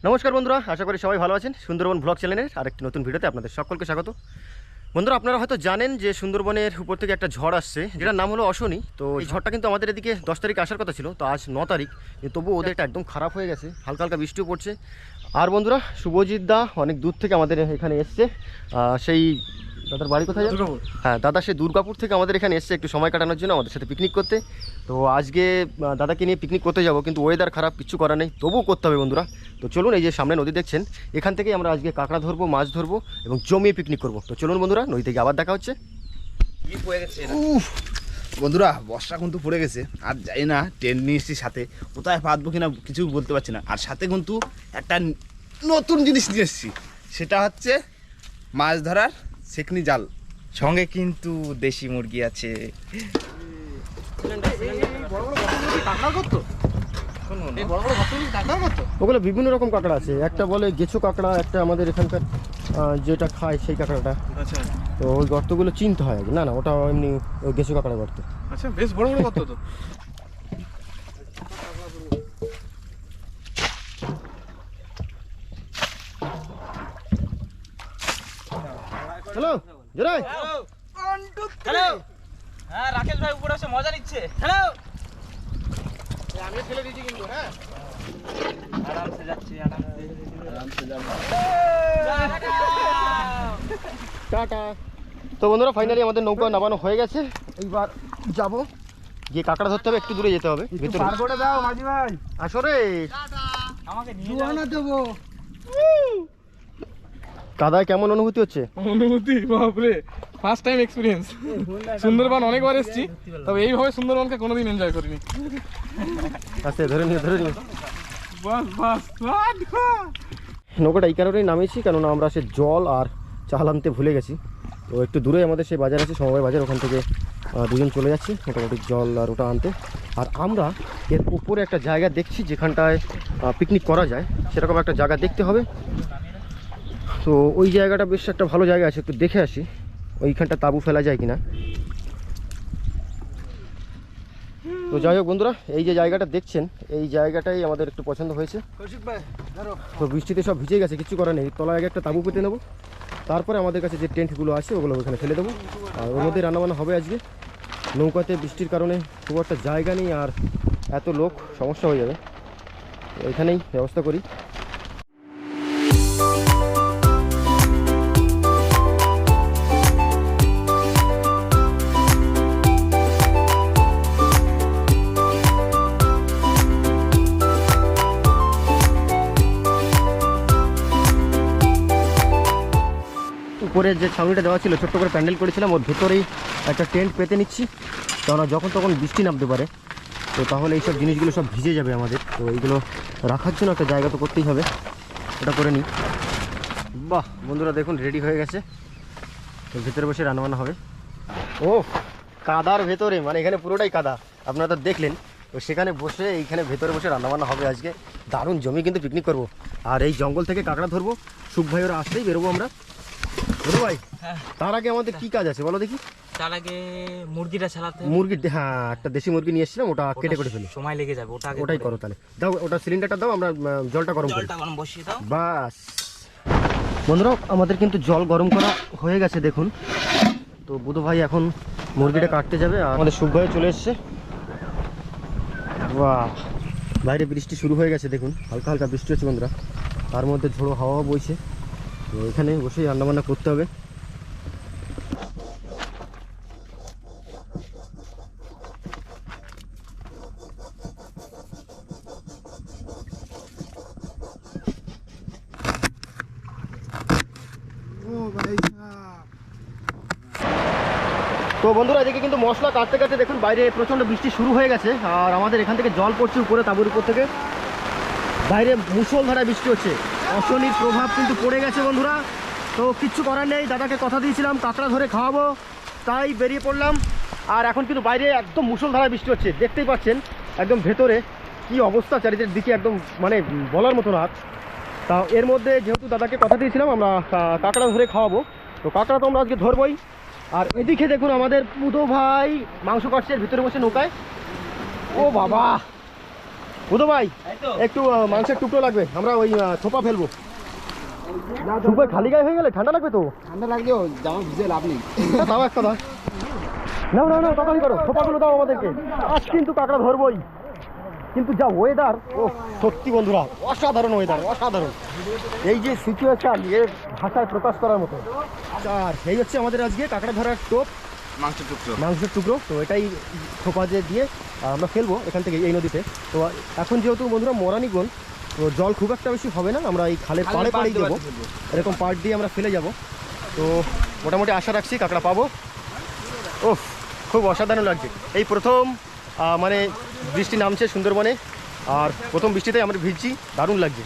নমস্কার বন্ধুরা, আশা করি সবাই ভালো আছেন। সুন্দরবন ব্লগ চ্যানেলের আরেকটি নতুন ভিডিওতে আপনাদের সকলকে স্বাগত। বন্ধুরা, আপনারা হয়তো জানেন যে সুন্দরবনের উপর থেকে একটা ঝড় আসছে, যেটার নাম হলো অশনি। তো এই ঝড়টা কিন্তু আমাদের এদিকে 10 তারিখ আসার কথা ছিল, তো আজ 9 তারিখ, তবু ওদেরটা একদম খারাপ হয়ে গেছে। হালকা হালকা বৃষ্টিও পড়ছে। আর বন্ধুরা, শুভজিৎ দা অনেক দূর থেকে আমাদের এখানে এসছে। সেই দাদার বাড়ি কোথায়? হ্যাঁ, দাদা সে দুর্গাপুর থেকে আমাদের এখানে এসছে একটু সময় কাটানোর জন্য, আমাদের সাথে পিকনিক করতে। তো আজকে দাদাকে নিয়ে পিকনিক করতে যাব, কিন্তু ওয়েদার খারাপ, কিছু করার নেই, তবুও করতে হবে বন্ধুরা। তো চলুন, এই যে সামনে নদী দেখছেন, এখান থেকেই আমরা আজকে কাঁকড়া ধরবো, মাছ ধরবো এবং জমিয়ে পিকনিক করবো। তো চলুন বন্ধুরা, নদী থেকে আবার দেখা হচ্ছে। বন্ধুরা, বর্ষা কিন্তু পড়ে গেছে। আর যাই না, টেন্ট নিয়ে এসেছি সাথে, কোথায় পাতবো কিনা কিছু বলতে পারছি না। আর সাথে কিন্তু একটা নতুন জিনিস নিয়ে এসেছি, সেটা হচ্ছে মাছ ধরার সেকনি জাল। সঙ্গে কিন্তু দেশি মুরগি আছে। ওগুলো বিভিন্ন রকম কাঁকড়া আছে, একটা বলে গেছো কাঁকড়া, একটা আমাদের এখানকার যেটা খায় সেই কাঁকড়াটা। আচ্ছা, তো ওই গর্তগুলো চিনতে হয়। না না, ওটা এমনি ওই গেছো কাঁকড়া গর্ত। আচ্ছা, বেশ বড় বড় গর্ত তো। হ্যালো জয়, হ্যালো। হ্যাঁ, রাকেশ ভাই উপরে এসে মজা নিচ্ছে। হ্যালো। আমি ফেলে দিয়েছি কিন্তু। হ্যাঁ, আরামসে যাচ্ছে, আরামসে যাবে। টাটা। তো বন্ধুরা, ফাইনালি আমাদের নৌকা নামানো হয়ে গেছে। এইবার যাব, গিয়ে কাঁকড়া ধরতে হবে, একটু দূরে যেতে হবে ভিতরে। পার করে দাও মাঝি ভাই। আসরে আমাকে নিয়ে যাও। দেবো। কাদায় কেমন অনুভূতি হচ্ছে? অনুভূতি বাপরে, ফার্স্ট টাইম এক্সপিরিয়েন্স। সুন্দরবন অনেকবার এসেছি, তবে এইভাবে সুন্দরবনকে কোনোদিন এনজয় করিনি। আস্তে ধরে নিয়ে ধরে নিয়ে বাস বাস। নৌকাটা এই কারণেই নামিয়েছি, কেননা আমরা সে জল আর চাল আনতে ভুলে গেছি। তো একটু দূরে আমাদের সেই বাজার আছে, সমবায় বাজার, ওখান থেকে দুজন চলে যাচ্ছি মোটামুটি জল আর ওটা আনতে। আর আমরা এর উপরে একটা জায়গা দেখছি যেখানটায় পিকনিক করা যায়, সেরকম একটা জায়গা দেখতে হবে। তো ওই জায়গাটা বেশ একটা ভালো জায়গা আছে, একটু দেখে আসি ওইখানটা তাঁবু ফেলা যায় কিনা। তো যাই হোক বন্ধুরা, এই যে জায়গাটা দেখছেন, এই জায়গাটাই আমাদের একটু পছন্দ হয়েছে। তো বৃষ্টিতে সব ভিজে গেছে, কিছু করার নেই। তলায় আগে একটা তাঁবু পেতে নেবো, তারপরে আমাদের কাছে যে টেন্টগুলো আছে ওগুলো ওখানে ফেলে দেবো। আর ওর মধ্যে রান্নাবান্না হবে আজকে। নৌকাতে বৃষ্টির কারণে খুব একটা জায়গা নেই, আর এত লোক সমস্যা হয়ে যাবে। তো এখানেই ব্যবস্থা করি। উপরে যে ছাউনিটা দেওয়া ছিল, ছোট্ট করে প্যান্ডেল করেছিলাম, ওর ভেতরেই একটা টেন্ট পেতে নিচ্ছি, কেননা যখন তখন বৃষ্টি নামতে পারে। তো তাহলে এইসব জিনিসগুলো সব ভিজে যাবে আমাদের। তো এইগুলো রাখার জন্য একটা জায়গা তো করতেই হবে, ওটা করে নিই। বাহ বন্ধুরা, দেখুন রেডি হয়ে গেছে। তো ভেতরে বসে রান্নাবান্না হবে। ও কাদার ভেতরে, মানে এখানে পুরোটাই কাদা, আপনারা তো দেখলেন। তো সেখানে বসে, এইখানে ভেতরে বসে রান্নাবান্না হবে আজকে। দারুণ জমি কিন্তু পিকনিক করবো। আর এই জঙ্গল থেকে কাঁকড়া ধরবো, সুখ ভাই ওরা আসলেই বেরোবো আমরা। ভাই, তার আগে আমাদের কি কাজ আছে বলো দেখি? তার আগে মুরগিটা ছাড়াতে। মুরগি, হ্যাঁ একটা দেশি মুরগি নিয়ে এসেছিলাম, ওটা কেটে করে ফেলি। সময় লেগে যাবে, ওটাই করো তাহলে। দাও ওটা, সিলিন্ডারটা দাও, আমরা জলটা গরম করি। জলটা গরম বসিয়ে দাও। বাস বন্ধুরা, আমাদের কিন্তু জল গরম করা হয়ে গেছে দেখুন। তো বুধু ভাই এখন মুরগিটা কাটতে যাবে, আর আমাদের সুখ ভাই চলে এসছে। বাহ, বাইরে বৃষ্টি শুরু হয়ে গেছে দেখুন, হালকা হালকা বৃষ্টি হচ্ছে বন্ধুরা, তার মধ্যে ঝোড়ো হাওয়া বইছে। তো এখানে বসেই রান্নাবান্না করতে হবে। তো বন্ধুরা, এদিকে কিন্তু মশলা কাটতে কাটতে দেখুন বাইরে প্রচণ্ড বৃষ্টি শুরু হয়ে গেছে, আর আমাদের এখান থেকে জল পড়ছে উপরে তাঁবুর উপর থেকে। বাইরে মুষলধারায় বৃষ্টি হচ্ছে, অশনির প্রভাব কিন্তু পড়ে গেছে বন্ধুরা। তো কিচ্ছু করার নেই, দাদাকে কথা দিয়েছিলাম কাঁকড়া ধরে খাওয়াবো, তাই বেরিয়ে পড়লাম। আর এখন কিন্তু বাইরে একদম মুষলধারায় বৃষ্টি হচ্ছে, দেখতেই পাচ্ছেন একদম ভেতরে কি অবস্থা চারিদিকের দিকে, একদম মানে বলার মতো না। তা এর মধ্যে যেহেতু দাদাকে কথা দিয়েছিলাম আমরা কাঁকড়া ধরে খাওয়াবো, তো কাঁকড়া তো আমরা আজকে ধরবই। আর এদিকে দেখুন আমাদের পুদো ভাই মাংস কাটছে ভিতরে বসে নৌকায়। ও বাবা, বুধো ভাই এই তো একটু মাংসের টুকরো লাগবে, আমরা ওই থোপা ফেলবো। সুপার খালি গায়ে হয়ে গেলে ঠান্ডা লাগবে তো। ঠান্ডা লাগলেও জামা ভিজে লাভ নেই। তাও এক কথা, নাও নাও নাও তাড়াতাড়ি করো, থোপাগুলো দাও আমাদেরকে। আজ কিন্তু কাঁকড়া ধরবই, কিন্তু যা ওয়েদার, ও সত্যি বন্ধুরা অসাধারণ ওয়েদার, অসাধারণ। এই যে সিচুয়েশন, এর ভাষায় প্রকাশ করার মতো। আর এই হচ্ছে আমাদের আজকে কাঁকড়া ধরার টোপ, মাংসের টুকরো। তো এটাই থোপা দিয়ে আমরা ফেলবো এখান থেকে এই নদীতে। তো এখন যেহেতু বন্ধুরা মরানিগঞ্জ, তো জল খুব একটা বেশি হবে না, আমরা এই খালের পাড়ে পাড়েই দেবো, এরকম পাড় দিয়ে আমরা ফেলে যাব। তো মোটামুটি আশা রাখছি কাঁকড়া পাবো। ও খুব অসাধারণ লাগছে, এই প্রথম মানে বৃষ্টি নামছে সুন্দরবনে, আর প্রথম বৃষ্টিতে আমরা ভিজছি, দারুণ লাগছে।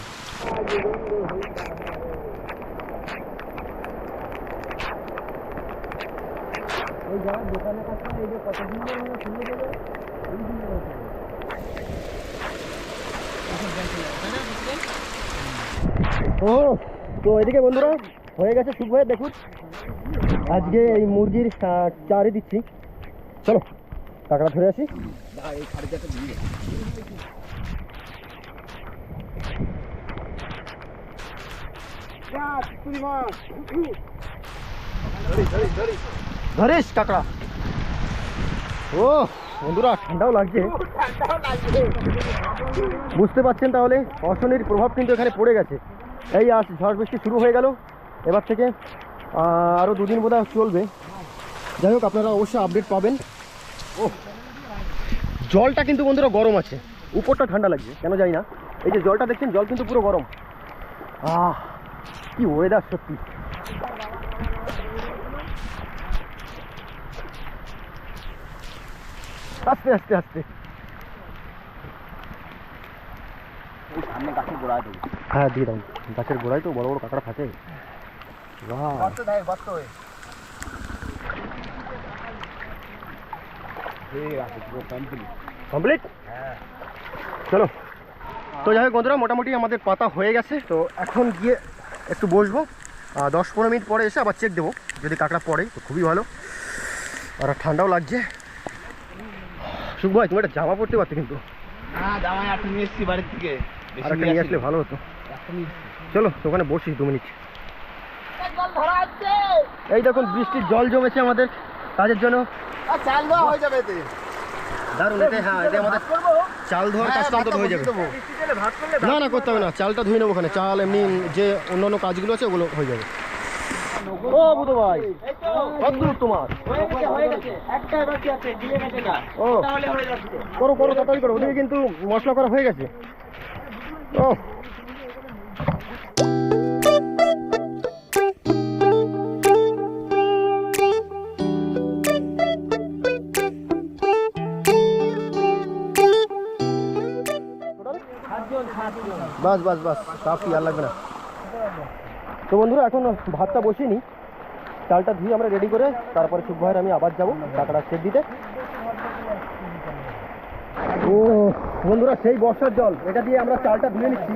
ও তো এদিকে বন্ধুরা হয়ে গেছে সুখ ভাই, দেখুন আজকে এই মুরগির চারে দিচ্ছি। চলো কাঁকড়া ধরে আসি। ধরিস কাঁকড়া। ও বন্ধুরা ঠান্ডাও লাগছে, বুঝতে পারছেন তাহলে অশনির প্রভাব কিন্তু এখানে পড়ে গেছে। এই আজ ঝড় বৃষ্টি শুরু হয়ে গেল, এবার থেকে আরও দুদিন বোধহয় চলবে। যাই হোক আপনারা অবশ্যই আপডেট পাবেন। ও জলটা কিন্তু বন্ধুরা গরম আছে, উপরটা ঠান্ডা লাগছে কেন জানি না। এই যে জলটা দেখছেন, জল কিন্তু পুরো গরম। কি ওয়েদার সত্যি। আস্তে আস্তে আস্তে, সামনে গাছের গোড়ায় দেবো। হ্যাঁ দিয়ে দাও, গাছের গোড়ায় তো বড় বড় কাঁকড়া থাকে। কমপ্লিট, চলো। তো যাই হোক বন্ধুরা মোটামুটি আমাদের পাতা হয়ে গেছে। তো এখন গিয়ে একটু বসবো, 10-15 মিনিট পরে এসে আবার চেক দেবো, যদি কাঁকড়া পড়ে তো খুবই ভালো। আর ঠান্ডাও লাগছে। সুখ ভাই তুমি একটা জামা পরতে পারতে কিন্তু, জামাই আটু নিয়ে এসছি বাড়ির থেকে, আর একটা নিয়ে আসলে ভালো হতো। চলো ওখানে বসি 2 মিনিট। এই দেখুন বৃষ্টির জল জমেছে আমাদের কাজের জন্য। চাল দেওয়া হয়ে যাবে এতে। দারুণ, এতে হ্যাঁ এতে আমাদের চাল ধোয়ার কাজটা অন্তত হয়ে যাবে। না না করতে হবে না, চালটা ধুয়ে নেবো ওখানে, চাল এমনি যে অন্যান্য কাজগুলো আছে ওগুলো হয়ে যাবে। ও বুধো ভাই কত দূর তোমার? ও করো করো তাড়াতাড়ি করো, ওদিকে কিন্তু মশলা করা হয়ে গেছে। ও বাস বাস বাস, কাফি আর লাগবে না। তো বন্ধুরা এখন ভাতটা বসিয়ে নিই, চালটা ধুয়ে আমরা রেডি করে তারপরে সুখ ভাইয়ের আমি আবার যাবো কাঁকড়া সেট দিতে। ও বন্ধুরা সেই বর্ষার জল, এটা দিয়ে আমরা চালটা ধুয়ে নিচ্ছি।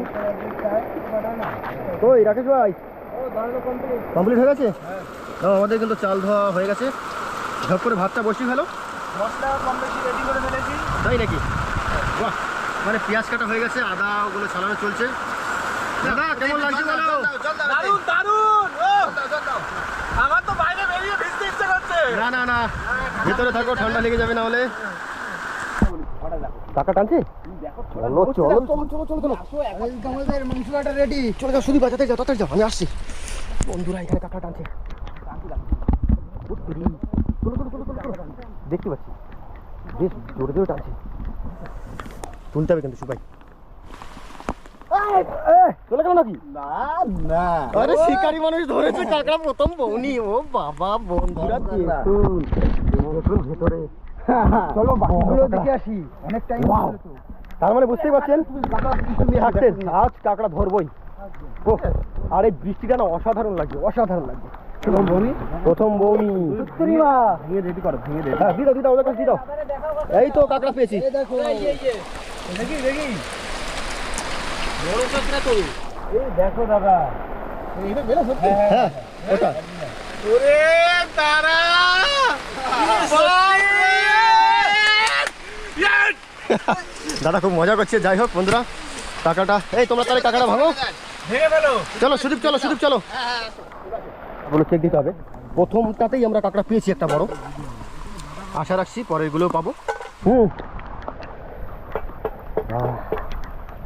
তো এই রাকেশ ভাই কমপ্লিট হয়ে গেছে? আমাদের কিন্তু চাল ধোয়া হয়ে গেছে, ঝপ করে ভাতটা বসিয়ে ফেলো। মশলা কম বেশি রেডি করে ফেলেছি। তাই নাকি? বাহ, মানে পেঁয়াজ কাটা হয়ে গেছে, আদা ওগুলো ছাড়ানো চলছে। দাদা কেমন লাগছে বলো? দারুন দারুন, ও আমার তো বাইরে বেরিয়ে ভিজতে ইচ্ছে করছে। না না না, ভেতরে থাকো, ঠান্ডা লেগে যাবে না হলে। টাকা টানছি? চলো চলো চলো চলো চলো চলো, আমাদের মাংসটা রেডি। চলে যাও, শুধু বাজাতে যাও, তাড়াতাড়ি যাও, আমি আসছি। বন্ধুরা এখানে কাকা টানছে, দেখতে পাচ্ছি বেশ জোরে জোরে টানছে, তুলতে হবে কিন্তু সুবাই। চলে গেল নাকি? না না, আরে শিকারি মানুষ ধরেছে কাঁকড়া প্রথম বউনি। ও বাবা বন্ধুরা দেখুন দেখুন ভেতরে। চলো বাকিগুলো দেখে আসি, অনেক টাইম। তার মানে বুঝতেই পারছেন থাকছেন, আজ কাঁকড়া ধরবই। ও আর এই বৃষ্টিটা না অসাধারণ লাগছে, অসাধারণ লাগছে। প্রথম বউনি ভেঙে রেডি করো, ভেঙে রেডি। হ্যাঁ দিদাও দিদাও ওদের কাছে দিদাও। এই তো কাঁকড়া পেয়েছি। দেখো দেখি দেখি, বড় কাঁকড়া তো। এই দেখো দাদা, এটা বেলা সত্যি। হ্যাঁ ওটা ওরে তারা দাদা খুব মজা করছে। যাই হোক বন্ধুরা, কাঁকড়াটা এই তোমরা তাহলে কাঁকড়া ভাঙো, ভেঙে ফেলো। চলো সুদীপ চলো, সুদীপ চলো। বলো চেক দিতে হবে। প্রথমটাতেই আমরা কাঁকড়া পেয়েছি একটা বড়, আশা রাখছি পরেরগুলোও পাবো।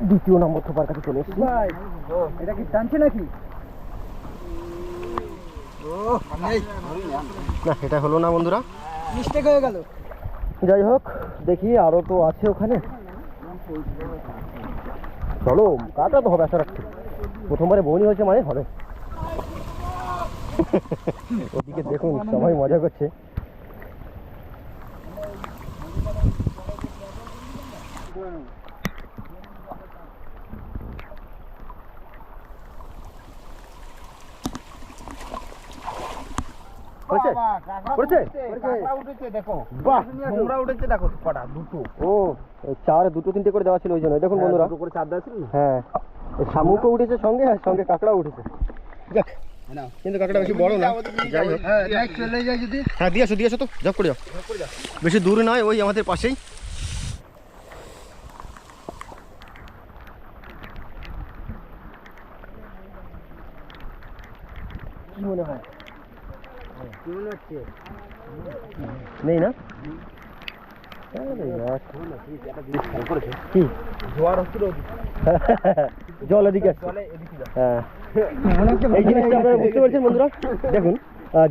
দ্বিতীয় নম্বর থোপার কাছে চলে এসেছি। এটা কি টানছে নাকি? না এটা হলো না বন্ধুরা, মিস্টেক হয়ে গেল। যাই হোক দেখি আরো তো আছে ওখানে। চলো কাটা তো হবে আশা রাখছি, প্রথমবারে বউনি হয়েছে মানে হবে। ওদিকে দেখুন সবাই মজা করছে। বাহ নোংরা উঠেছে দেখো কটা, দুটো। ও চার দুটো তিনটে করে দেওয়া ছিল ওই জন্য। দেখুন বন্ধুরা, করে চার দেওয়া ছিল না? হ্যাঁ শামুকও উঠেছে সঙ্গে, আর সঙ্গে কাঁকড়াও উঠেছে। যাক কিন্তু কাঁকড়া বেশি বড় না। যাই হোক চলে যায় যদি। হ্যাঁ দিয়েছো তো, জব করে যাও, বেশি দূরে নয়, ওই আমাদের পাশেই। কি মনে হয়? নেই না? কি জোয়ার হচ্ছিল জল এদিকে আসছে। হ্যাঁ এই জিনিসটা আপনারা বুঝতে পারছেন বন্ধুরা। দেখুন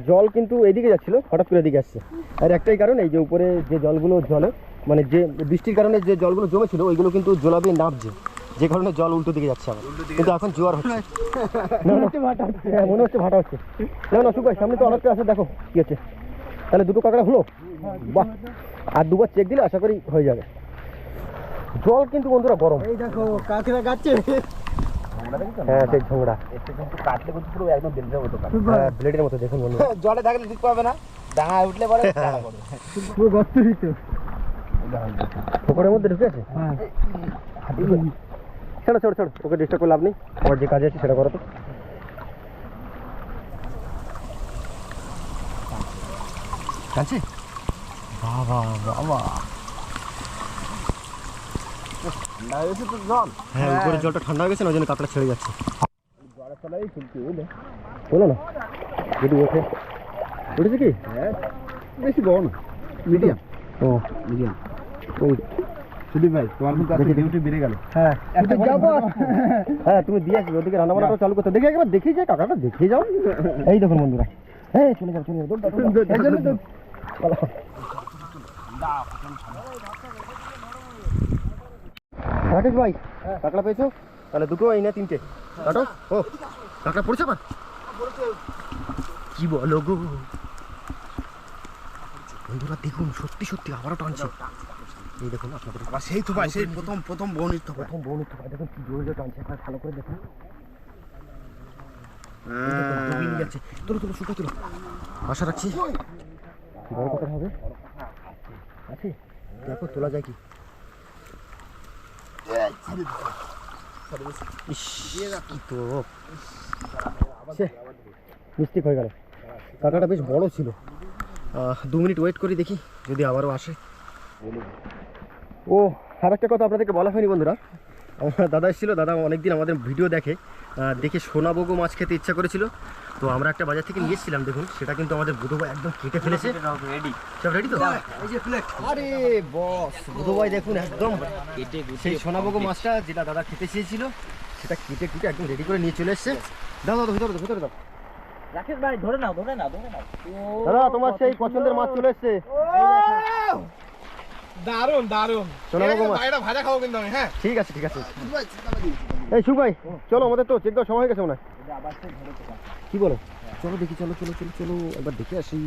জল কিন্তু এদিকে যাচ্ছিল, হঠাৎ করে এদিকে আসছে। আর একটাই কারণ, এই যে উপরে যে জলগুলো জলে মানে যে বৃষ্টির কারণে যে জলগুলো জমেছিল ওইগুলো কিন্তু জলাবে নামছে, যে কারণে জল উল্টো দিকে যাচ্ছে আবার। কিন্তু এখন জোয়ার হচ্ছে। হ্যাঁ মনে হচ্ছে ভাটা হচ্ছে। না না সুভাই সামনে তো অনেকটা আছে, দেখো কি হচ্ছে। তাহলে দুটো কাঁকড়া হলো, বাহ। আর দুবার চেক দিলে আশা করি হয়ে যাবে। জল কিন্তু বন্ধুরা গরম। এই দেখো কাঁকড়া গাচ্ছে। হ্যাঁ সেই ঝোংড়া, একটু কিন্তু কাটলে কিন্তু পুরো একদম বেলজা মতো কাটে। হ্যাঁ ব্লেডের মতো। দেখুন বন্ধুরা জলে থাকলে ঠিক পাবে না, ডাঙায় উঠলে পরে ডাঙা করবে। পুরো গর্ত দিতে। পুকুরের মধ্যে ঢুকে আছে। ছাড়ো ছাড়ো ছাড়ো, ওকে ডিস্টার্ব করে লাভ নেই, আমার যে কাজে আছে সেটা করো তো। কাছে বাবা বাবা, ঠান্ডা হয়েছে তো জল। হ্যাঁ উপরে জলটা ঠান্ডা হয়ে গেছে না, ওই জন্য কাঁকড়া ছেড়ে যাচ্ছে। জলের তলায় খুলতে বুঝলে। বলো না যদি ওঠে, উঠেছে কি? হ্যাঁ বেশি বড় না, মিডিয়াম। ও মিডিয়াম। ওই সুদীপ ভাই তোমার কিন্তু আজকে ডিউটি বেড়ে গেল। হ্যাঁ একটা যাবো। হ্যাঁ তুমি দিয়ে আসবে, ওদিকে রান্না বান্না চালু করতে। দেখি একবার দেখি যায় কাকাটা, দেখে যাও। এই দেখুন বন্ধুরা, হ্যাঁ চলে যাও চলে যাও, দৌড় দাও, দৌড় দাও। এই জন্য তো চলো। রাকেশ ভাই কাঁকড়া পেয়েছো? তাহলে দুটো এই না তিনটে কাটো। ও কাঁকড়া পড়েছে আবার? কি বলো গো বন্ধুরা, দেখুন সত্যি সত্যি আবারও টানছে। এই দেখুন আপনাদের আবার সেই তো ভাই, সেই প্রথম বউনির তো ভাই। প্রথম বউনি তো ভাই, দেখুন কি জোরে জোরে টানছে। একবার ভালো করে দেখুন, ডুবিয়ে নিয়ে যাচ্ছে। তুলো তুলো শুকা তুলো, আশা রাখছি বড় কথা হবে। আছে দেখো তোলা যায় কি। ইস, কি তো মিস্টেক হয়ে গেল। কাঁকড়াটা বেশ বড় ছিল। 2 মিনিট ওয়েট করি, দেখি যদি আবারও আসে। ও আর একটা কথা আপনাদেরকে বলা হয়নি বন্ধুরা, আমার দাদা এসেছিলো। দাদা অনেকদিন আমাদের ভিডিও দেখে, দেখে সোনাবগো মাছ খেতে ইচ্ছা করেছিল। তো আমরা একটা বাজার থেকে নিয়ে এসেছিলাম, দেখুন সেটা কিন্তু আমাদের বুধো ভাই একদম কেটে ফেলেছে। সব রেডি তো? আরে বস বুধো ভাই দেখুন একদম সেই সোনাবগো মাছটা যেটা দাদা খেতে চেয়েছিল সেটা কেটে কুটে একদম রেডি করে নিয়ে চলে এসছে। দাও দাও ভিতরে দাও, ভিতরে দাও। রাকেশ ভাই ধরে নাও ধরে নাও ধরে নাও। দাদা তোমার সেই পছন্দের মাছ চলে এসছে। দারুন দারুন। সোনাবগো মাছ। এটা ভাজা খাবো কিন্তু আমি। হ্যাঁ ঠিক আছে ঠিক আছে। এই সুখ ভাই চলো, আমাদের তো চেক দেওয়ার সময় হয়ে গেছে মনে হয়। কি বলো? চলো দেখি, চলো চলো চলো চলো একবার দেখে আসি।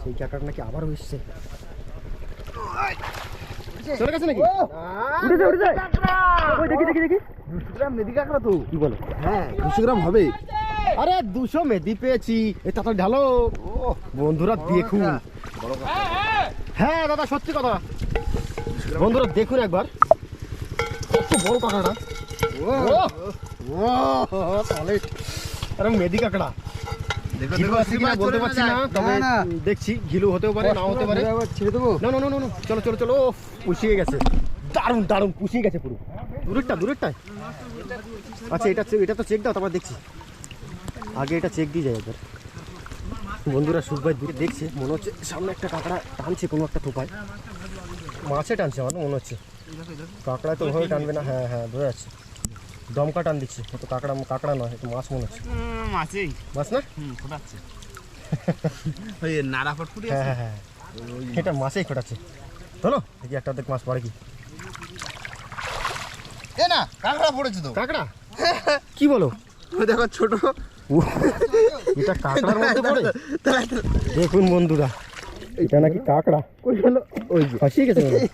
সেই কাকার নাকি আবারও এসছে। চলে গেছে নাকি? উঠে যায় উঠে যায়। ওই দেখি দেখি দেখি, 200 গ্রাম মেদি কাঁকড়া তো। কি বলো? হ্যাঁ 200 গ্রাম হবে। আরে 200 মেদি পেয়েছি। এই তাড়াতাড়ি ঢালো। বন্ধুরা দেখুন, হ্যাঁ দাদা সত্যি কথা। বন্ধুরা দেখুন একবার কত বড় কাঁকড়াটা। ও ও সলিড। আরে মেদি কাঁকড়া দেখো ঘিলু আছে কিনা বলতে পারছি না, তবে দেখছি ঘিলু হতেও পারে নাও হতে পারে। ছেড়ে দেবো। না না না না না, চলো চলো চলো, ওফ, পুষিয়ে গেছে, দারুণ দারুণ পুষিয়ে গেছে পুরো। দূরেরটা আচ্ছা, এটা তো চেক দাও, তারপর দেখছি। আগে এটা চেক দিয়ে যায় একবার। বন্ধুরা সুখ ভাই দূরে দেখছে, মনে হচ্ছে সামনে একটা কাঁকড়া টানছে কোনো একটা টোপায়, মাছে টানছে আমার মনে হচ্ছে। কাঁকড়া তো ওভাবে টানবে না, হ্যাঁ হ্যাঁ বোঝা যাচ্ছে, দমকা টান দিচ্ছে, হয়তো কাঁকড়া নয়, একটু মাছ মনে হচ্ছে। মাছেই মাছ না? ফোটাচ্ছে। ওই নাড়া ফটফুটি হ্যাঁ আছে। হ্যাঁ হ্যাঁ, এটা মাছেই খোটাচ্ছে। চলো দেখি একটা অর্ধেক মাছ পড়ে কি। এ না কাঁকড়া পড়েছে তো। কাঁকড়া? কি বলো? ওই দেখো ছোট। এটা কাঁকড়ার মধ্যে পড়ে? দেখুন বন্ধুরা, এটা নাকি কাঁকড়া। ওই ফাঁসিয়ে গেছে মনে হয়।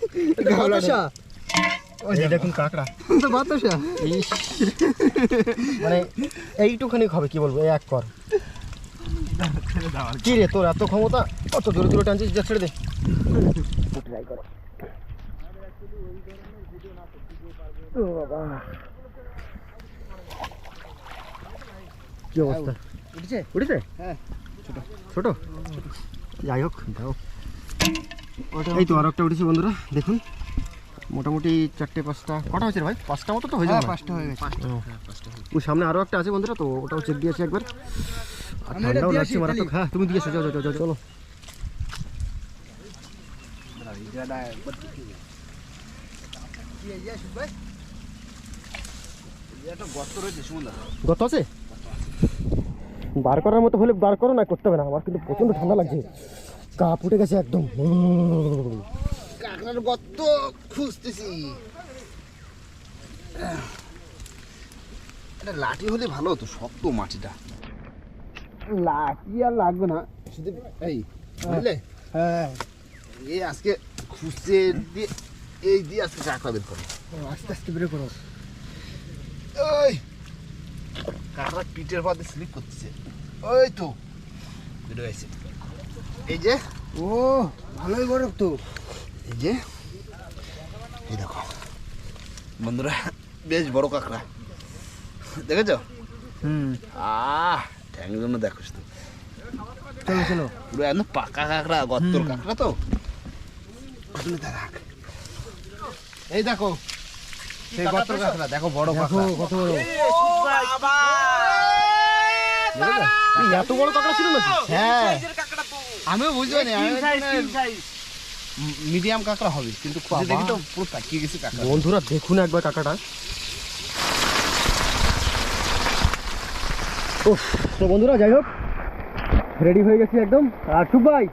বাতাসা। এই দেখুন কাঁকড়া, তো বাতাসা। ইস, মানে এইটুখানি হবে, কি বলবো, এই এক কর। কি রে তোর এত ক্ষমতা, অত জোরে জোরে টানছিস, যা ছেড়ে দে। ট্রাই করো। ও বাবা, কি অবস্থা? উঠেছে? হ্যাঁ, ছোট। যাই হোক, যাও। এই তো আর একটা উঠেছে বন্ধুরা, দেখুন মোটামুটি 4-5টা, কটা হয়েছে রে ভাই? 5টা মতো তো হয়ে যাবে। 5টা হয়ে গেছে। ওই সামনে আরো একটা আছে বন্ধুরা, তো ওটাও চেক দিয়েছি একবার। আর আমি এটা ঠান্ডাও দিয়ে লাগছে আসি, মারাত্মক। হ্যাঁ তুমি দিয়ে এসো, যাও যাও যাও, চলো। একটা গর্ত রয়েছে সুন্দর। গত আছে? বার করার মতো হলে বার করো, না করতে হবে না, আমার কিন্তু প্রচন্ড ঠান্ডা লাগছে, কাপ উঠে গেছে একদম। কাঁকড়ার গর্ত খুঁজতেছি। এটা লাঠি হলে ভালো হতো, শক্ত মাটিটা। লাঠি আর লাগবে না, শুধু এই বুঝলে, হ্যাঁ এই আজকে খুঁজতে দিয়ে এই দিয়ে আজকে কাঁকড়া বের করো। আস্তে আস্তে বের করো। ওই কাঁকড়া পিঠের পথে স্লিপ করতেছে, ওই তো বের হয়েছে। এই যে, ও ভালোই বড় তো। এই যে, এই দেখো বন্ধুরা, বেশ বড় কাঁকড়া দেখেছো? ঠ্যাংয়ের জন্য দেখো শুধু। চলো চলো, পুরো একদম পাকা কাঁকড়া, গর্তর কাঁকড়া তো। এই দেখো সেই গর্তর কাঁকড়া, দেখো বড় দেখো কাঁকড়া। কত বড়। এই এত বড় কাঁকড়া ছিল নাকি? হ্যাঁ আমিও বুঝতে পারি, মিডিয়াম কাঁকড়া হবে, কিন্তু খুঁজে দেখি তো পুরো পাকিয়ে গেছে কাঁকড়া। বন্ধুরা দেখুন একবার কাঁকড়াটা। উফ, তো বন্ধুরা যাই হোক, রেডি হয়ে গেছি একদম। আর সুখ ভাই,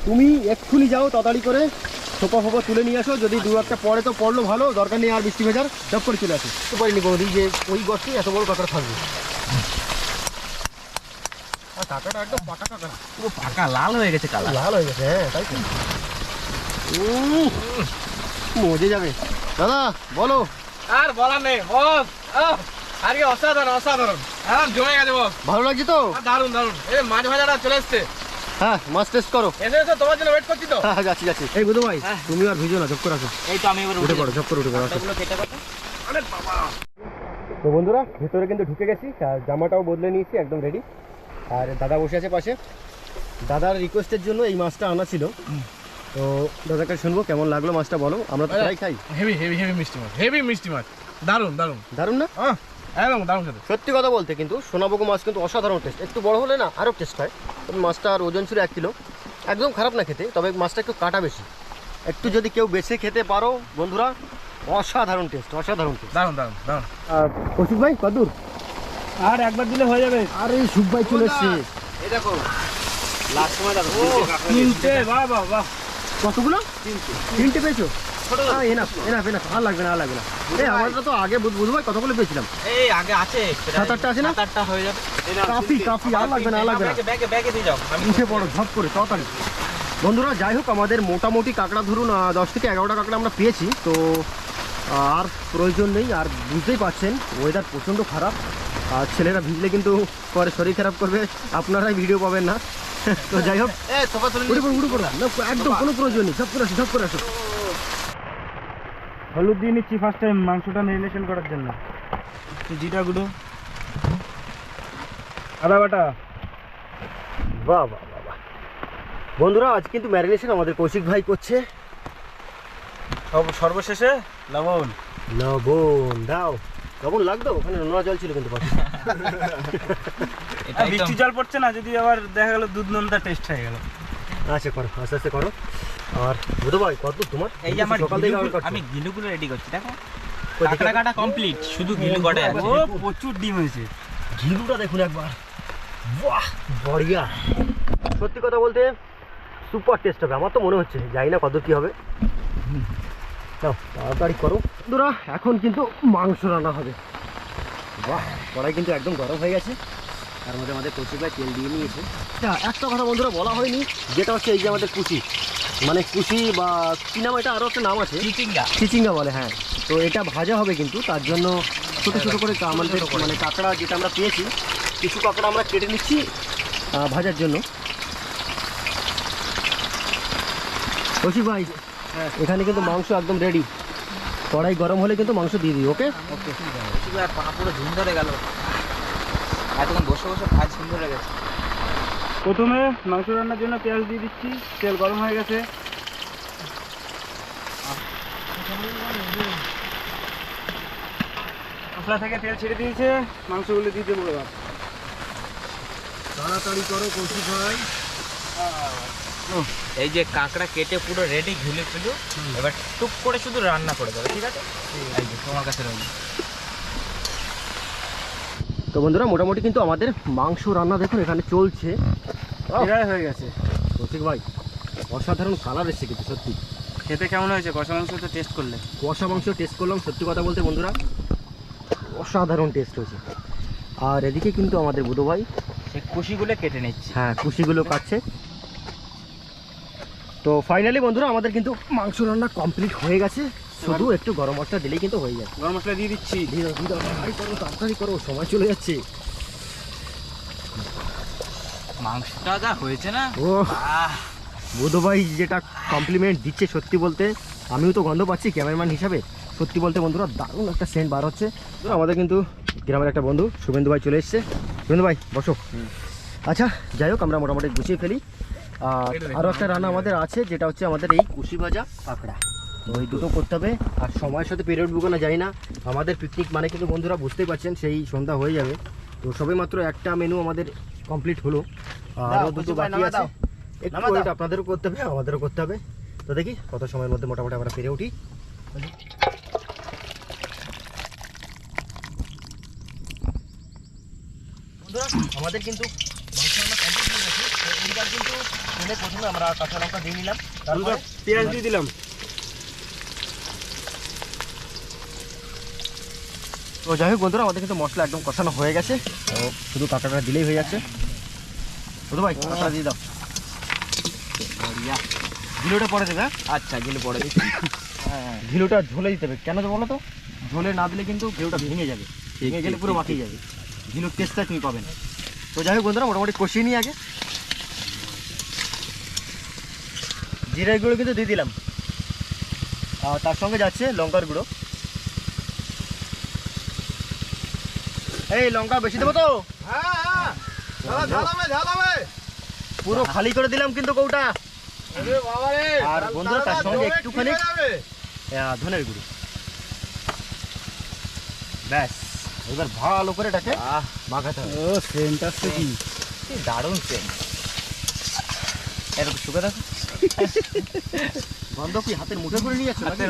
তুমি এক্ষুনি যাও তাড়াতাড়ি করে, সোপা ফোপা তুলে নিয়ে আসো, যদি দু একটা পড়ে তো পড়লো ভালো, দরকার নেই আর বৃষ্টি ভেজার, সব করে চলে আসো। তো পারিনি কোনোদিন যে ওই গর্তে এত বড় কাঁকড়া থাকবে। আর কাঁকড়াটা একদম পাকা কাঁকড়া, পুরো পাকা লাল হয়ে গেছে কালার। লাল হয়ে গেছে। হ্যাঁ তাই তো, মজে যাবে। দাদা বলো। আর বলার নেই বস, আজকে অসাধারণ জমে গেছে বস। ভালো লাগছে তো? দারুন এই মাছ ভাজাটা চলে এসছে। হ্যাঁ মাছ টেস্ট করো। এসে তোমার জন্য ওয়েট করছি তো। হ্যাঁ যাচ্ছি। এই বুধু ভাই, তুমি আর ভিজো না, ঝপ করে আসো। এই তো আমি এবার উঠে পড়ো, ঝপ করে উঠে পড়ো। ওগুলো কেটে কথা। তো বন্ধুরা ভেতরে কিন্তু ঢুকে গেছি, আর জামাটাও বদলে নিয়েছি, একদম রেডি। আর দাদা বসে আছে পাশে, দাদার রিকোয়েস্টের জন্য এই মাছটা আনা ছিল। তো দাদাকে শুনবো কেমন লাগলো মাছটা, বলো। আমরা তো প্রায় খাই। হেভি মিষ্টি মাছ, দারুন দারুণ না? একদম দারুন খেতে। সত্যি কথা বলতে কিন্তু সোনাবগো মাছ কিন্তু অসাধারণ টেস্ট, একটু বড় হলে না আরও টেস্ট হয়। তবে মাছটার ওজন ছিল 1 কিলো, একদম খারাপ না খেতে, তবে মাছটা একটু কাটা বেশি। একটু যদি কেউ বেছে খেতে পারো বন্ধুরা, অসাধারণ টেস্ট। দারুন। আর কৌশিক ভাই কদূর? আর একবার দিলে হয়ে যাবে। আরে সুখ ভাই চলে এসছে। এই দেখো লাস্ট সময় দেখো তিনটে, বাহ। কতগুলো? 3টে পেয়েছো? এনাফ, আর লাগবে না। এই আমারটা তো আগে বুঝবো ভাই কতগুলো পেয়েছিলাম। এই আগে আছে 7-8টা আছে না? 7-8টা হয়ে যাবে। কাফি, আর লাগবে না। ব্যাগে দিয়ে যাও। আমি উঠে পড়ো ঝপ করে তাড়াতাড়ি। বন্ধুরা যাই হোক, আমাদের মোটামুটি কাঁকড়া ধরুন 10 থেকে 11টা কাঁকড়া আমরা পেয়েছি। তো আর প্রয়োজন নেই। আর বুঝতেই পারছেন ওয়েদার প্রচণ্ড খারাপ, আর ছেলেরা ভিজলে কিন্তু পরে শরীর খারাপ করবে, আপনারাই ভিডিও পাবেন না। তো যাই হোক, এই সোফা তুলে উঠে পড়ো না, একদম কোনো প্রয়োজন নেই, ঝপ করে আসো। হলুদ দিয়ে নিচ্ছি ফার্স্ট টাইম মাংসটা ম্যারিনেশন করার জন্য। জিরা গুঁড়ো, আদা বাটা, বাহ বাহ বাহ বাহ। বন্ধুরা আজ কিন্তু ম্যারিনেশন আমাদের কৌশিক ভাই করছে। সর্বশেষে লবণ। লবণ দাও, লবণ লাগতো, ওখানে নোনা জল ছিল কিন্তু পাশে। আর বৃষ্টি জল পড়ছে না, যদি আবার দেখা গেল দুধ নোনতা টেস্ট হয়ে গেল। আচ্ছা করো, আস্তে আস্তে করো। আর বুধ ভাই কত তোমার? এই যে আমার সকাল থেকে আমি গিলুগুলো রেডি করছি, দেখো কাঁকড়া কাটা কমপ্লিট, শুধু গিলু কটা আছে। ও প্রচুর ডিম হয়েছে। ঘিলুটা দেখুন একবার, বাহ বড়িয়া। সত্যি কথা বলতে সুপার টেস্ট হবে, আমার তো মনে হচ্ছে, জানি না কত কি হবে। নাও তাড়াতাড়ি করো বন্ধুরা, এখন কিন্তু মাংস রান্না হবে। বাহ, কড়াই কিন্তু একদম গরম হয়ে গেছে, তার মধ্যে আমাদের কচি ভাই তেল দিয়ে নিয়েছে। একটা কথা বন্ধুরা বলা হয়নি, যেটা হচ্ছে এই যে আমাদের কুচি, মানে কুচি বা কি নাম, এটা আরও একটা নাম আছে, চিচিঙ্গা। চিচিঙ্গা বলে, হ্যাঁ। তো এটা ভাজা হবে কিন্তু, তার জন্য ছোটো ছোটো করে আমাদের মানে কাঁকড়া যেটা আমরা পেয়েছি, কিছু কাঁকড়া আমরা কেটে নিচ্ছি ভাজার জন্য। কৌশিক ভাই, এখানে কিন্তু মাংস একদম রেডি, কড়াই গরম হলে কিন্তু মাংস দিয়ে দিই। ওকে ওকে, আর পা পুরো ঝুম ধরে গেল, এতক্ষণ বসে বসে ভাত ঝুম ধরে গেছে। প্রথমে মাংস রান্নার জন্য পেঁয়াজ দিয়ে দিচ্ছি, তেল গরম হয়ে গেছে। মশলা থেকে তেল ছেড়ে দিয়েছে, মাংসগুলো দিয়ে দেবো এবার। তাড়াতাড়ি করো কৌশিক ভাই। এই যে কাঁকড়া কেটে পুরো রেডি, ঘুলে ফেলু, এবার টুক করে শুধু রান্না করে দেবে, ঠিক আছে? এই যে তোমার কাছে রইল। তো বন্ধুরা মোটামুটি কিন্তু আমাদের মাংস রান্না দেখুন এখানে চলছে, এটাই হয়ে গেছে। কৌশিক ভাই অসাধারণ কালার এসছে কিন্তু সত্যি। খেতে কেমন হয়েছে কষা মাংস তো টেস্ট করলে? কষা মাংস টেস্ট করলাম, সত্যি কথা বলতে বন্ধুরা অসাধারণ টেস্ট হয়েছে। আর এদিকে কিন্তু আমাদের বুধ ভাই সেই কুশিগুলো কেটে নিচ্ছি। হ্যাঁ কুশিগুলো কাটছে। তো ফাইনালি বন্ধুরা আমাদের কিন্তু মাংস রান্না কমপ্লিট হয়ে গেছে, শুধু একটু গরম মশলা দিলেই কিন্তু হয়ে যায়। গরম মশলা দিয়ে দিচ্ছি। তাড়াতাড়ি করো, তাড়াতাড়ি করো, সময় চলে যাচ্ছে। মাংসটা যা হয়েছে না, ও বুধ ভাই যেটা কমপ্লিমেন্ট দিচ্ছে, সত্যি বলতে আমিও তো গন্ধ পাচ্ছি ক্যামেরাম্যান হিসাবে। সত্যি বলতে বন্ধুরা দারুণ একটা সেন্ট বার হচ্ছে। আমাদের কিন্তু গ্রামের একটা বন্ধু শুভেন্দু ভাই চলে এসছে। শুভেন্দু ভাই বসো। আচ্ছা যাই হোক, আমরা মোটামুটি গুছিয়ে ফেলি। আর আরও একটা রান্না আমাদের আছে, যেটা হচ্ছে আমাদের এই কুশি ভাজা কাঁকড়া। তো ওই দুটো করতে হবে, আর সময়ের সাথে পিরিয়ড বুকো না যাই না। আমাদের পিকনিক মানে কিন্তু বন্ধুরা বুঝতেই পারছেন, সেই সন্ধ্যা হয়ে যাবে। তো সবে মাত্র একটা মেনু আমাদের কমপ্লিট হলো, আরও দুটো বাকি আছে। একটু ওয়েট আপনাদেরও করতে হবে, আমাদেরও করতে হবে। তো দেখি কত সময়ের মধ্যে মোটামুটি আমরা ফিরে উঠি। বন্ধুরা আমাদের কিন্তু মাংস রান্না কমপ্লিট হয়ে গেছে। তো এইবার কিন্তু তেলে প্রথমে আমরা কাঁচা লঙ্কা দিয়ে নিলাম, তারপরে পেঁয়াজ দিয়ে দিলাম। তো যাই হোক বন্ধুরা আমাদের কিন্তু মশলা একদম কষানো হয়ে গেছে, তো শুধু কাঁকড়াটা দিলেই হয়ে যাচ্ছে। বুধ ভাই কাঁকড়া দিয়ে দাও। ঘিলুটা পরে দেবে। আচ্ছা, গেলে পরে দিচ্ছি। ঘিলুটা ঝোলে দিতে হবে, কেন তো বলো তো, ঝোলে না দিলে কিন্তু ঘিলুটা ভেঙে যাবে, ভেঙে গেলে পুরো মাখিয়ে যাবে, ঘিলুর টেস্টটা তুমি পাবেন। তো যাই হোক বন্ধুরা মোটামুটি কষিয়ে নিই আগে। জিরার গুঁড়ো কিন্তু দিয়ে দিলাম, আর তার সঙ্গে যাচ্ছে লঙ্কার গুঁড়ো। এই লঙ্কা বেশি দেবো তো? পুরো খালি করে দিলাম কিন্তু কৌটা। আর বন্ধুরা তার সঙ্গে একটুখানি ধনের গুঁড়ো, ব্যাস এবার ভালো করে এটাকে মাখাতে হবে। ও সেন্ট আসছে কি দারুণ সেন্ট। এরকম শুকে থাকো, গন্ধ কি হাতের মুঠে করে নিয়ে যাচ্ছে নাকি?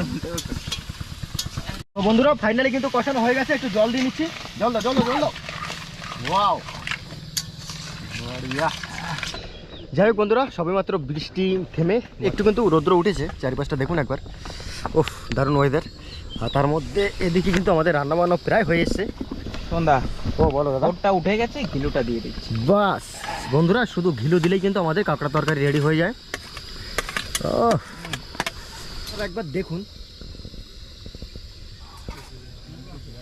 তো বন্ধুরা ফাইনালি কিন্তু কষানো হয়ে গেছে, একটু জল দিয়ে নিচ্ছি। জল দাও, জল দাও, জল দাও। ওয়াও বড়িয়া। যাই হোক বন্ধুরা সবেমাত্র বৃষ্টি থেমে একটু কিন্তু রৌদ্র উঠেছে, চারিপাশটা দেখুন একবার। ওফ দারুণ ওয়েদার। আর তার মধ্যে এদিকে কিন্তু আমাদের রান্নাবান্না প্রায় হয়ে এসছে। সন্ধ্যা ও বলো দাদা। ওটা উঠে গেছে, ঘিলুটা দিয়ে দিচ্ছি। বাস বন্ধুরা শুধু ঘিলু দিলেই কিন্তু আমাদের কাঁকড়া তরকারি রেডি হয়ে যায়। একবার দেখুন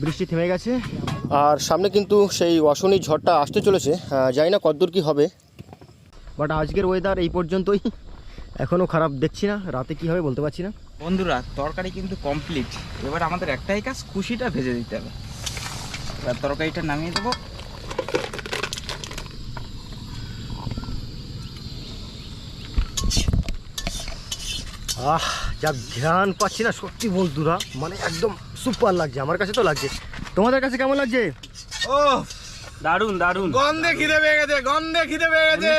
বৃষ্টি থেমে গেছে, আর সামনে কিন্তু সেই অশনি ঝড়টা আসতে চলেছে। জানি না কতদূর কি হবে, বাট আজকের ওয়েদার এই পর্যন্তই, এখনও খারাপ দেখছি না, রাতে কি হবে বলতে পারছি না। বন্ধুরা তরকারি কিন্তু কমপ্লিট, এবার আমাদের একটাই কাজ, কুশিটা ভেজে দিতে হবে। এবার তরকারিটা নামিয়ে দেবো। যা ধ্যান পাচ্ছি না সত্যি বন্ধুরা, মানে একদম সুপার লাগছে, আমার কাছে তো লাগছে। তোমাদের কাছে কেমন লাগছে? ও দারুন দারুন, গন্ধে খিদে পেয়ে গেছে, গন্ধে খিদে পেয়ে গেছে।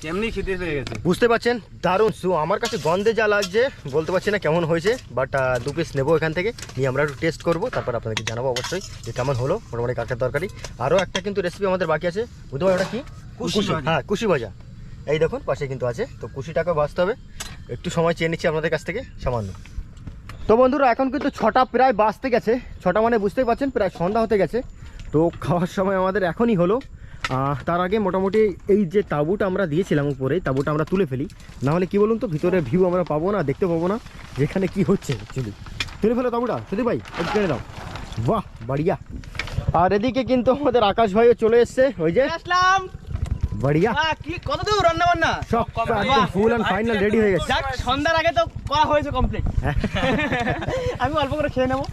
কেমনি খিদে পেয়ে গেছে। বুঝতে পারছেন দারুণ। আমার কাছে গন্ধে যা লাগছে বলতে পারছি না কেমন হয়েছে, বাট 2 পিস নেবো এখান থেকে, নিয়ে আমরা একটু টেস্ট করবো, তারপর আপনাদেরকে জানাবো অবশ্যই যে কেমন হলো মোটামুটি কাঁকড়ার তরকারি। আরও একটা কিন্তু রেসিপি আমাদের বাকি আছে, বুঝতে পারো ওটা কি? কুশি ভাজা। হ্যাঁ, কুশি ভাজা। এই দেখুন পাশে কিন্তু আছে, তো কুশিটাকে ভাজতে হবে, একটু সময় চেয়ে নিচ্ছি আপনাদের কাছ থেকে সামান্য। তো বন্ধুরা এখন কিন্তু 6টা প্রায় বাজতে গেছে, 6টা মানে বুঝতেই পারছেন প্রায় সন্ধ্যা হতে গেছে। তো খাওয়ার সময় আমাদের এখনই হলো। তার আগে মোটামুটি এই যে তাঁবুটা আমরা দিয়েছিলাম উপরে, তাঁবুটা আমরা তুলে ফেলি, না হলে কি বলুন তো ভিতরে ভিউ আমরা পাবো না, দেখতে পাবো না যেখানে কি হচ্ছে অ্যাকচুয়ালি। তুলে ফেলো তাঁবুটা সুদীপ ভাই, একটু টেনে দাও। বাহ বাড়িয়া। আর এদিকে কিন্তু আমাদের আকাশ ভাইও চলে এসছে, ওই যে আসলাম। বাড়িয়া, কি কত দূর রান্না বান্না? সব একদম ফুল অ্যান্ড ফাইনাল রেডি হয়ে গেছে। যাক, সন্ধ্যার আগে তো করা হয়েছে কমপ্লিট। আমি অল্প করে খেয়ে নেবো।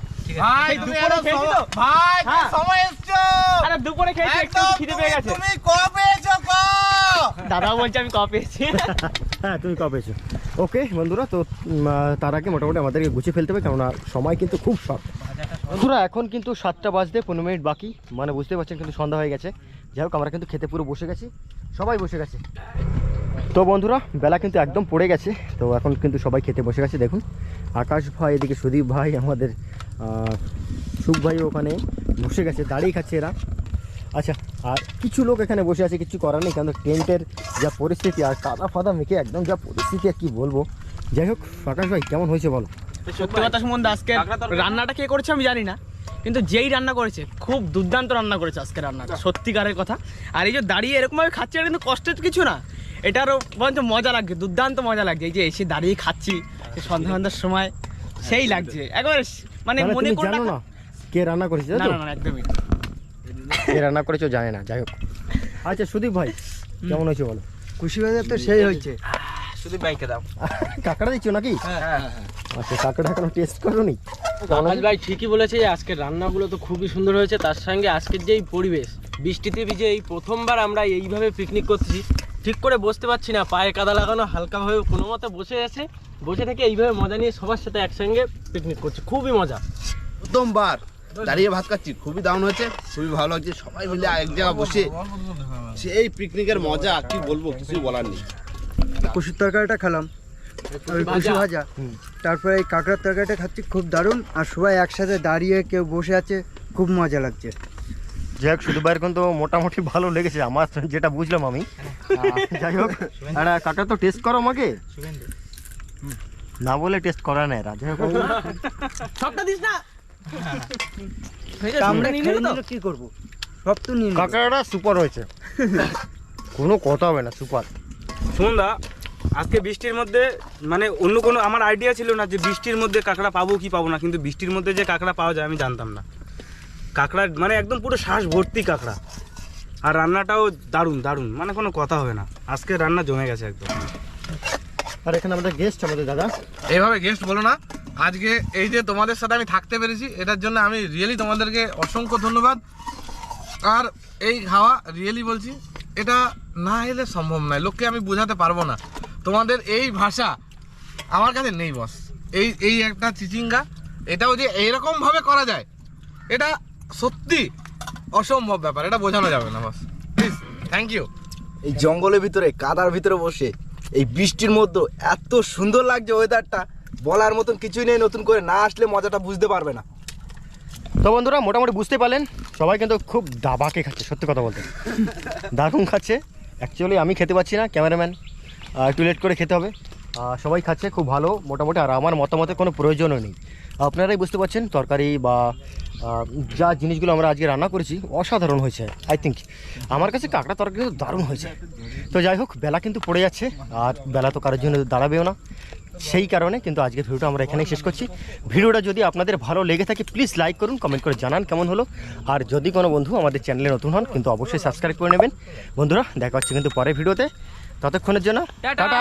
ভাই এই তুমি দুপুরে এত খেয়েছি তো? ভাই তুমি হ্যাঁ। সময় এসছো। আরে দুপুরে খেয়েছি, একটু একদম খিদে পেয়ে গেছে। তুমি কবে পেয়েছো ক? দাদা বলছে আমি কপ পেয়েছি। হ্যাঁ তুমি কবে এসো? ওকে বন্ধুরা, তো তার আগে মোটামুটি আমাদেরকে গুছিয়ে ফেলতে হবে, কেননা সময় কিন্তু খুব শর্ট। বন্ধুরা এখন কিন্তু 7টা বাজতে 15 মিনিট বাকি, মানে বুঝতে পারছেন কিন্তু সন্ধ্যা হয়ে গেছে। যাই হোক আমরা কিন্তু খেতে পুরো বসে গেছি, সবাই বসে গেছে। তো বন্ধুরা বেলা কিন্তু একদম পড়ে গেছে, তো এখন কিন্তু সবাই খেতে বসে গেছে। দেখুন আকাশ ভাই, এদিকে সুদীপ ভাই, আমাদের সুখ ভাই ওখানে বসে গেছে, দাঁড়িয়ে খাচ্ছে এরা। আচ্ছা, আর কিছু লোক এখানে বসে আছে, কিছু করার নেই, কারণ টেন্টের যা পরিস্থিতি আর কাদা ফাদা মেখে একদম যা পরিস্থিতি আর কি বলবো। যাই হোক আকাশ ভাই কেমন হয়েছে বলো? সত্যি কথা সুমন, আজকে রান্নাটা কে করেছে আমি জানি না, কিন্তু যেই রান্না করেছে খুব দুর্দান্ত রান্না করেছে আজকে রান্নাটা, সত্যিকারের কথা। আর এই যে দাঁড়িয়ে এরকমভাবে খাচ্ছে, এটা কিন্তু কষ্টের কিছু না, এটারও বরঞ্চ মজা লাগছে, দুর্দান্ত মজা লাগছে। এই যে এসে দাঁড়িয়ে খাচ্ছি সন্ধ্যা সন্ধ্যার সময়, সেই লাগছে একবার, মানে তাহলে মনে তুমি করে জানো না কে রান্না করেছে? না না না, একদমই না। কে রান্না করেছে জানে না। যাই হোক, আচ্ছা সুদীপ ভাই কেমন হয়েছে বলো? কুশি বাজার তো সেই হয়েছে। শুধু বাইকে দাও। কাঁকড়া দিচ্ছ নাকি? হ্যাঁ, আচ্ছা, কাঁকড়া এখনো টেস্ট করোনি? আকাশ ভাই ঠিকই বলেছে যে আজকের রান্নাগুলো তো খুবই সুন্দর হয়েছে, তার সঙ্গে আজকের যেই পরিবেশ, বৃষ্টিতে ভিজে এই প্রথমবার আমরা এইভাবে পিকনিক করছি, ঠিক করে বসতে পারছি না, পায়ে কাদা লাগানো, হালকাভাবে কোনো মতে বসে থেকে এইভাবে মজা নিয়ে সবার সাথে একসঙ্গে পিকনিক করছি, খুবই মজা। প্রথমবার দাঁড়িয়ে ভাত খাচ্ছি, খুবই দারুণ হয়েছে, খুবই ভালো লাগছে। সবাই মিলে এক জায়গায় বসে সেই পিকনিকের মজা কি বলবো, কিছুই বলার নেই। কুশির তরকারিটা খেলাম, ওই কুশি ভাজা, তারপরে এই কাঁকড়ার তরকারিটা খাচ্ছি, খুব দারুণ। আর সবাই একসাথে দাঁড়িয়ে কেউ বসে আছে, খুব মজা লাগছে। যাই হোক সুদীপ ভাইয়ের কিন্তু মোটামুটি ভালো লেগেছে আমার যেটা বুঝলাম আমি। যাই হোক, আর কাঁকড়া তো টেস্ট করো আমাকে, না বলে টেস্ট করা না এরা। যাই হোক সবটা দিস না। আমরা খেয়ে নিলে কি করবো, সব তো নিয়ে নেবো। কাঁকড়াটা সুপার হয়েছে, কোনো কথা হবে না, সুপার। সুমনদা, আজকে বৃষ্টির মধ্যে মানে অন্য কোনো আমার আইডিয়া ছিল না যে বৃষ্টির মধ্যে কাঁকড়া পাবো কি পাবো না, কিন্তু বৃষ্টির মধ্যে যে কাঁকড়া পাওয়া যায় আমি জানতাম না। কাঁকড়া মানে একদম পুরো শ্বাস ভর্তি কাঁকড়া, আর রান্নাটাও দারুণ দারুণ, মানে কোনো কথা হবে না, আজকে রান্না জমে গেছে একদম। আর এখানে আমাদের গেস্ট, আমাদের দাদা। এইভাবে গেস্ট বলো না, আজকে এই যে তোমাদের সাথে আমি থাকতে পেরেছি, এটার জন্য আমি রিয়েলি তোমাদেরকে অসংখ্য ধন্যবাদ। আর এই খাওয়া রিয়েলি বলছি, এটা না এলে সম্ভব নয়, লোককে আমি বোঝাতে পারবো না। তোমাদের এই ভাষা আমার কাছে নেই বস। এই একটা চিচিঙ্গা, এটাও যে এইরকমভাবে করা যায়, এটা সত্যি অসম্ভব ব্যাপার, এটা বোঝানো যাবে না বস। Please, thank you. এই জঙ্গলের ভিতরে কাদার ভিতরে বসে এই বৃষ্টির মধ্যে এত সুন্দর লাগছে ওয়েদারটা, বলার মতন কিছুই নেই, নতুন করে না আসলে মজাটা বুঝতে পারবে না। তো বন্ধুরা মোটামুটি বুঝতে পারলেন, সবাই কিন্তু খুব দাবাকে খাচ্ছে, সত্যি কথা বলতে দারুণ খাচ্ছে। অ্যাকচুয়ালি আমি খেতে পাচ্ছি না, ক্যামেরাম্যান একটু লেট করে খেতে হবে। সবাই খাচ্ছে খুব ভালো মোটামুটি, আর আমার মতামতের কোনো প্রয়োজনও নেই। আপনারাই বুঝতে পারছেন তরকারি বা যা জিনিসগুলো আমরা আজকে রান্না করেছি অসাধারণ হয়েছে। আই থিঙ্ক আমার কাছে কাঁকড়া তরকারি দারুণ হয়েছে। তো যাই হোক, বেলা কিন্তু পড়ে যাচ্ছে, আর বেলা তো কারোর জন্য দাঁড়াবেও না, সেই কারণে কিন্তু আজকের ভিডিওটা আমরা এখানেই শেষ করছি। ভিডিওটা যদি আপনাদের ভালো লেগে থাকে প্লিজ লাইক করুন, কমেন্ট করে জানান কেমন হলো। আর যদি কোনো বন্ধু আমাদের চ্যানেলে নতুন হন কিন্তু অবশ্যই সাবস্ক্রাইব করে নেবেন। বন্ধুরা দেখা হচ্ছে কিন্তু পরের ভিডিওতে, ততক্ষণের জন্য টাটা।